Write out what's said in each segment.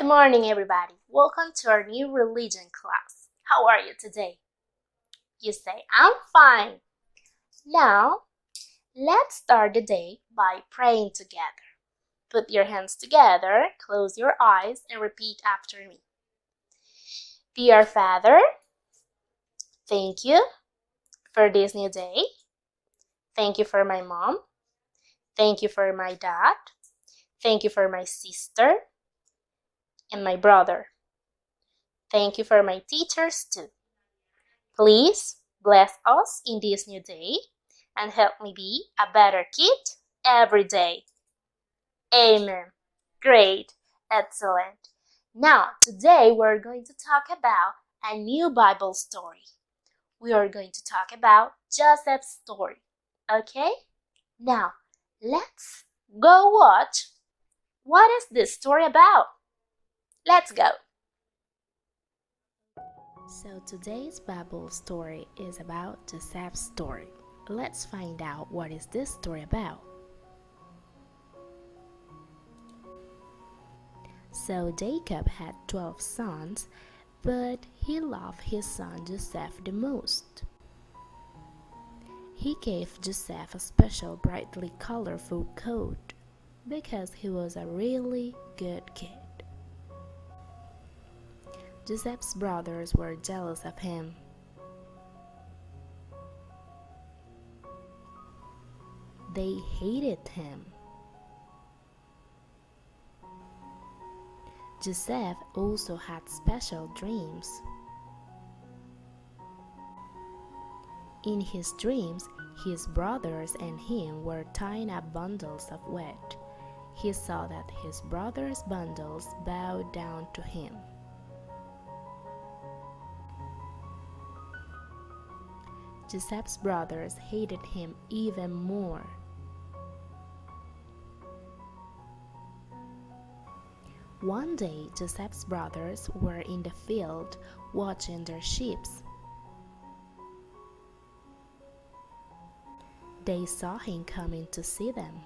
morning, everybody. Welcome to our new religion class. How are you today? You say, I'm fine. Now, let's start the day by praying together. Put your hands together, close your eyes, and repeat after me. Dear Father, thank you for this new day. Thank you for my mom. Thank you for my dad. Thank you for my sister and my brother. Thank you for my teachers too. Please bless us in this new day and help me be a better kid every day. Amen. Great. Excellent. Now, today we're going to talk about a new Bible story. We are going to talk about Joseph's story. Okay? Now, let's go watch. What is this story about? Let's go. So today's Bible story is about Joseph's story. Let's find out what is this story about. So Jacob had 12 sons, but he loved his son Joseph the most. He gave Joseph a special brightly colorful coat because he was a really good kid. Joseph's brothers were jealous of him. They hated him. Joseph also had special dreams. In his dreams, his brothers and him were tying up bundles of wood. He saw that his brothers' bundles bowed down to him. Joseph's brothers hated him even more. One day, Joseph's brothers were in the field watching their sheep. They saw him coming to see them.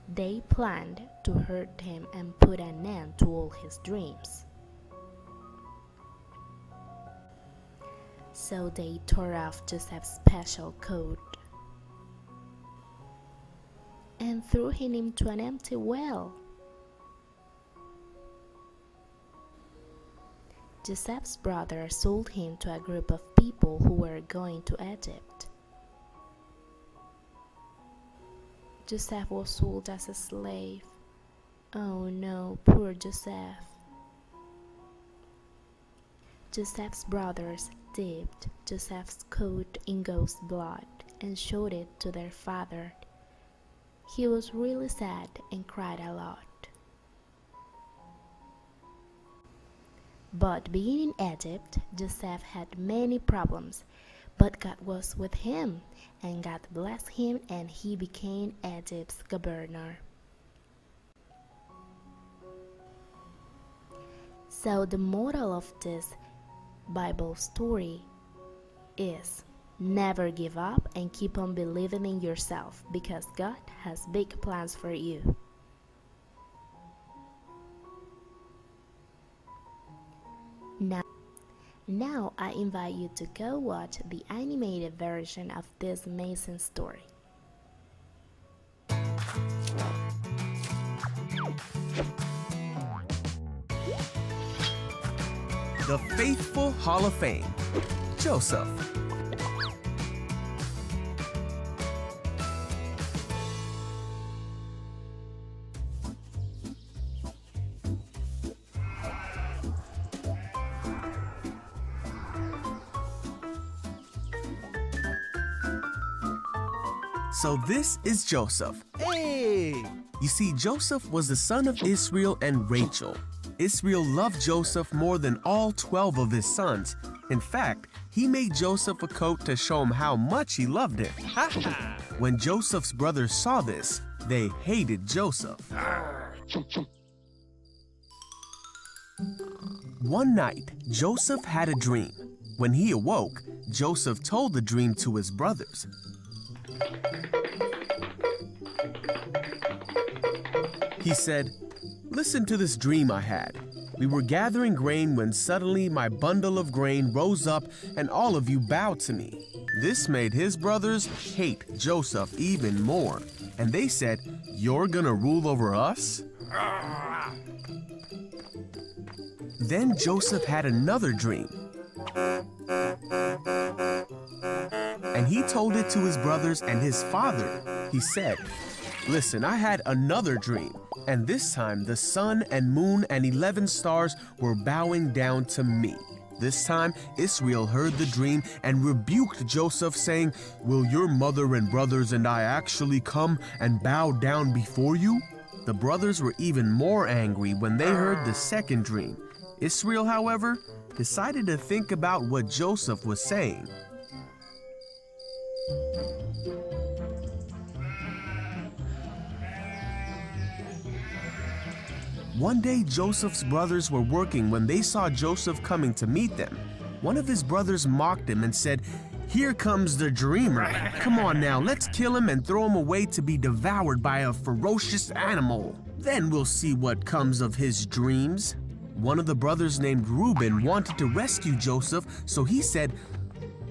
They planned to hurt him and put an end to all his dreams. So they tore off Joseph's special coat and threw him into an empty well. Joseph's brothers sold him to a group of people who were going to Egypt. Joseph was sold as a slave. Oh no, poor Joseph. Joseph's brothers dipped Joseph's coat in goat's blood and showed it to their father. He was really sad and cried a lot. But being in Egypt, Joseph had many problems, but God was with him, and God blessed him, and he became Egypt's governor. So the moral of this Bible story is never give up and keep on believing in yourself because God has big plans for you. Now I invite you to go watch the animated version of this amazing story. The Faithful Hall of Fame, Joseph. So this is Joseph. Hey! You see, Joseph was the son of Israel and Rachel. Israel loved Joseph more than all 12 of his sons. In fact, he made Joseph a coat to show him how much he loved him. When Joseph's brothers saw this, they hated Joseph. One night, Joseph had a dream. When he awoke, Joseph told the dream to his brothers. He said, "Listen to this dream I had. We were gathering grain when suddenly my bundle of grain rose up and all of you bowed to me." This made his brothers hate Joseph even more, and they said, "You're gonna rule over us?" Then Joseph had another dream, and he told it to his brothers and his father. He said, "Listen, I had another dream, and this time the sun and moon and 11 stars were bowing down to me." This time Israel heard the dream and rebuked Joseph, saying, "Will your mother and brothers and I actually come and bow down before you?" The brothers were even more angry when they heard the second dream. Israel, however, decided to think about what Joseph was saying. One day, Joseph's brothers were working when they saw Joseph coming to meet them. One of his brothers mocked him and said, "Here comes the dreamer. Come on now, let's kill him and throw him away to be devoured by a ferocious animal. Then we'll see what comes of his dreams." One of the brothers named Reuben wanted to rescue Joseph, so he said,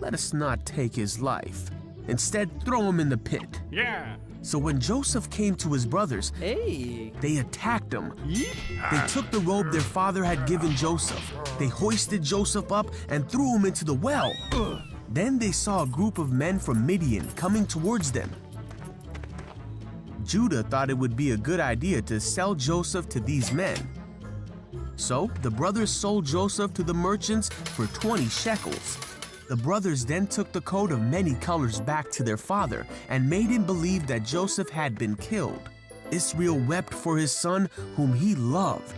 "Let us not take his life. Instead, throw him in the pit." Yeah. So when Joseph came to his brothers, they attacked him. They took the robe their father had given Joseph. They hoisted Joseph up and threw him into the well. Then they saw a group of men from Midian coming towards them. Judah thought it would be a good idea to sell Joseph to these men. So the brothers sold Joseph to the merchants for 20 shekels. The brothers then took the coat of many colors back to their father and made him believe that Joseph had been killed. Israel wept for his son whom he loved.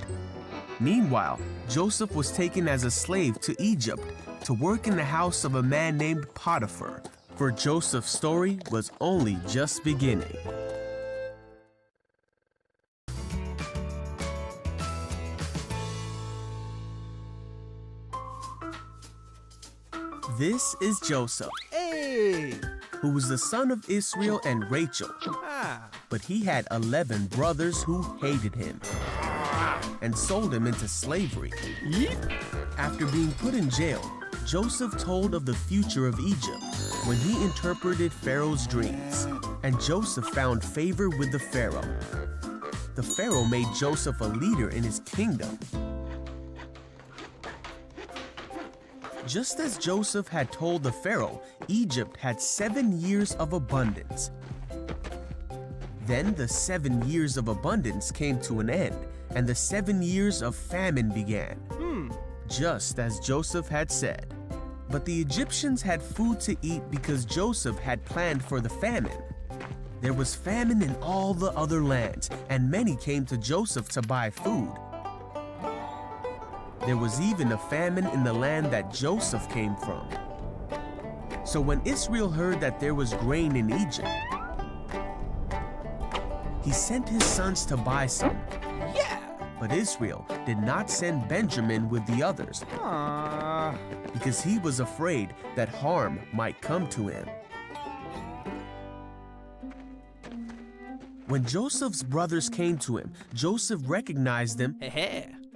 Meanwhile, Joseph was taken as a slave to Egypt to work in the house of a man named Potiphar, for Joseph's story was only just beginning. This is Joseph, who was the son of Israel and Rachel. But he had 11 brothers who hated him and sold him into slavery. After being put in jail, Joseph told of the future of Egypt when he interpreted Pharaoh's dreams, and Joseph found favor with the Pharaoh. The Pharaoh made Joseph a leader in his kingdom. Just as Joseph had told the Pharaoh, Egypt had 7 years of abundance. Then the 7 years of abundance came to an end, and the 7 years of famine began, just as Joseph had said. But the Egyptians had food to eat because Joseph had planned for the famine. There was famine in all the other lands, and many came to Joseph to buy food. There was even a famine in the land that Joseph came from. So when Israel heard that there was grain in Egypt, he sent his sons to buy some. But Israel did not send Benjamin with the others because he was afraid that harm might come to him. When Joseph's brothers came to him, Joseph recognized them,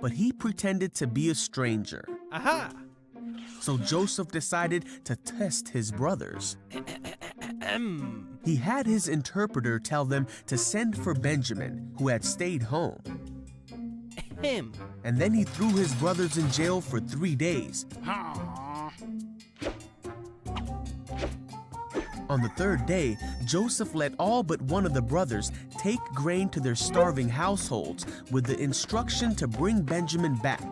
but he pretended to be a stranger. So Joseph decided to test his brothers. He had his interpreter tell them to send for Benjamin, who had stayed home. And then he threw his brothers in jail for 3 days. On the 3rd day, Joseph let all but one of the brothers take grain to their starving households with the instruction to bring Benjamin back.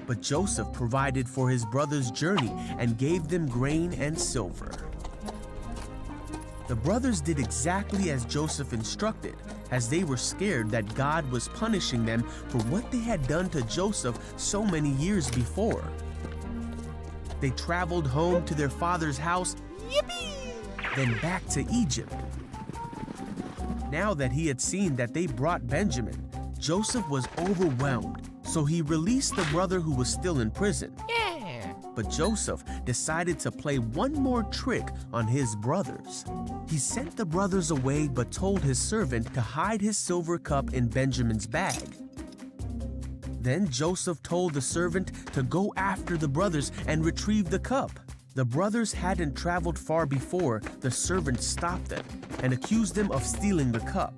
But Joseph provided for his brothers' journey and gave them grain and silver. The brothers did exactly as Joseph instructed, as they were scared that God was punishing them for what they had done to Joseph so many years before. They traveled home to their father's house, then back to Egypt. Now that he had seen that they brought Benjamin, Joseph was overwhelmed, so he released the brother who was still in prison. but Joseph decided to play one more trick on his brothers. He sent the brothers away but told his servant to hide his silver cup in Benjamin's bag. Then Joseph told the servant to go after the brothers and retrieve the cup. The brothers hadn't traveled far before the servant stopped them and accused them of stealing the cup.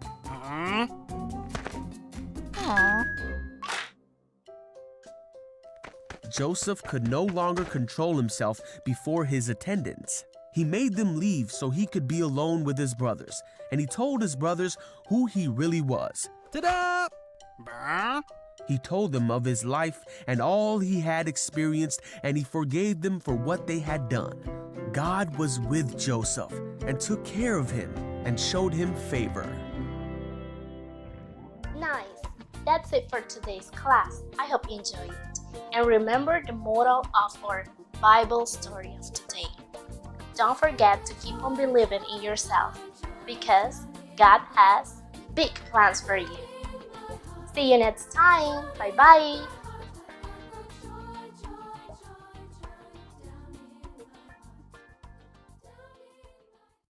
Joseph could no longer control himself before his attendants. He made them leave so he could be alone with his brothers, and he told his brothers who he really was. Ta-da! He told them of his life and all he had experienced, and he forgave them for what they had done. God was with Joseph and took care of him and showed him favor. Nice. That's it for today's class. I hope you enjoyed it. And remember the moral of our Bible story of today. Don't forget to keep on believing in yourself because God has big plans for you. See you next time. Bye-bye.